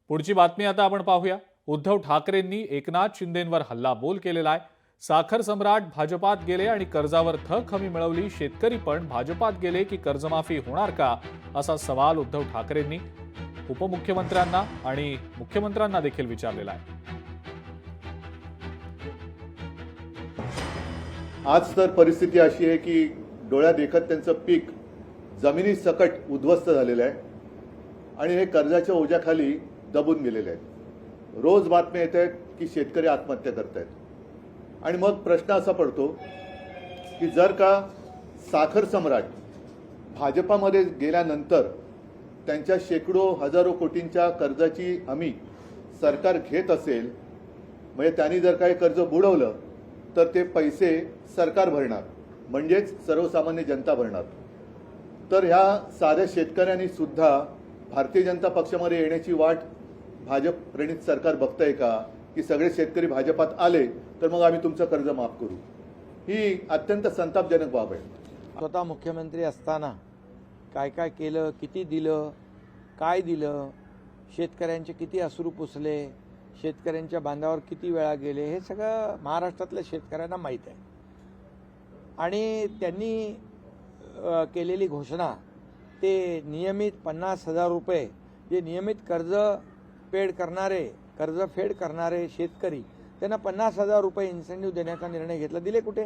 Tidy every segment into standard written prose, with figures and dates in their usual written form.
पुढची बातमी आता आपण पाहूया। उद्धव ठाकरेंनी एकनाथ शिंदेंवर हल्लाबोल केलेला आहे। साखर सम्राट भाजपात गेले आणि कर्जावर थक हमी मिळवली, शेतकरी पण भाजपात गेले की कर्जमाफी होणार का, असा सवाल उद्धव ठाकरेंनी उपमुख्यमंत्र्यांना आणि मुख्यमंत्र्यांना देखील विचारलेला आहे। आज तर परिस्थिती अशी आहे की डोळ्यात देखत त्यांचं पीक जमिनी सकट उद्ध्वस्त झालेलं आहे आणि हे कर्जाच्या ओझ्याखाली दबून गेलेले आहेत। रोज बातम्या येत आहेत की शेतकरी आत्महत्या करत आहेत आणि मग प्रश्न असा पडतो की जर का साखर सम्राट भाजपामध्ये गेल्यानंतर त्यांच्या शेकडो हजारो कोटींच्या कर्जाची हमी सरकार घेत असेल, म्हणजे त्यांनी जर काही कर्ज बुडवलं तर ते पैसे सरकार भरणार, म्हणजेच सर्वसामान्य जनता भरणार। तर ह्या साध्या शेतकऱ्यांनी सुद्धा भारतीय जनता पक्षामध्ये येण्याची वाट भाजप प्रणित सरकार बघतंय का, की सगळे शेतकरी भाजपात आले तर मग आम्ही तुमचं कर्ज माफ करू? ही अत्यंत संतापजनक बाब आहे। स्वतः मुख्यमंत्री असताना काय काय केलं, किती दिलं, काय दिलं, शेतकऱ्यांचे किती अश्रू पुसले, शेतकऱ्यांच्या बांधावर किती वेळा गेले, हे सगळं महाराष्ट्रातल्या शेतकऱ्यांना माहीत आहे। आणि त्यांनी केलेली घोषणा ते नियमित 50,000 रुपये जे नियमित कर्जफेड करणारे शेतकरी, त्यांना 50,000 रुपये इन्सेंटिव्ह देण्याचा निर्णय घेतला। दिले कुठे?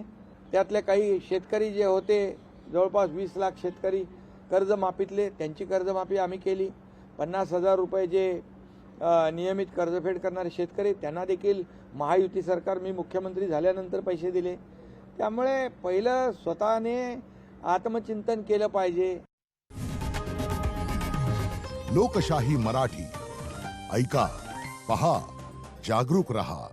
त्यातले काही शेतकरी जे होते, जवळपास 20 लाख शेतकरी कर्जमाफीतले, त्यांची कर्जमाफी आम्ही केली। 50,000 रुपये जे नियमित कर्जफेड करणारे शेतकरी, त्यांना देखील महायुती सरकार, मी मुख्यमंत्री झाल्यानंतर पैसे दिले। त्यामुळे पहिलं स्वतःने आत्मचिंतन केलं पाहिजे। लोकशाही मराठी ऐका, पहा, जागरूक रहा।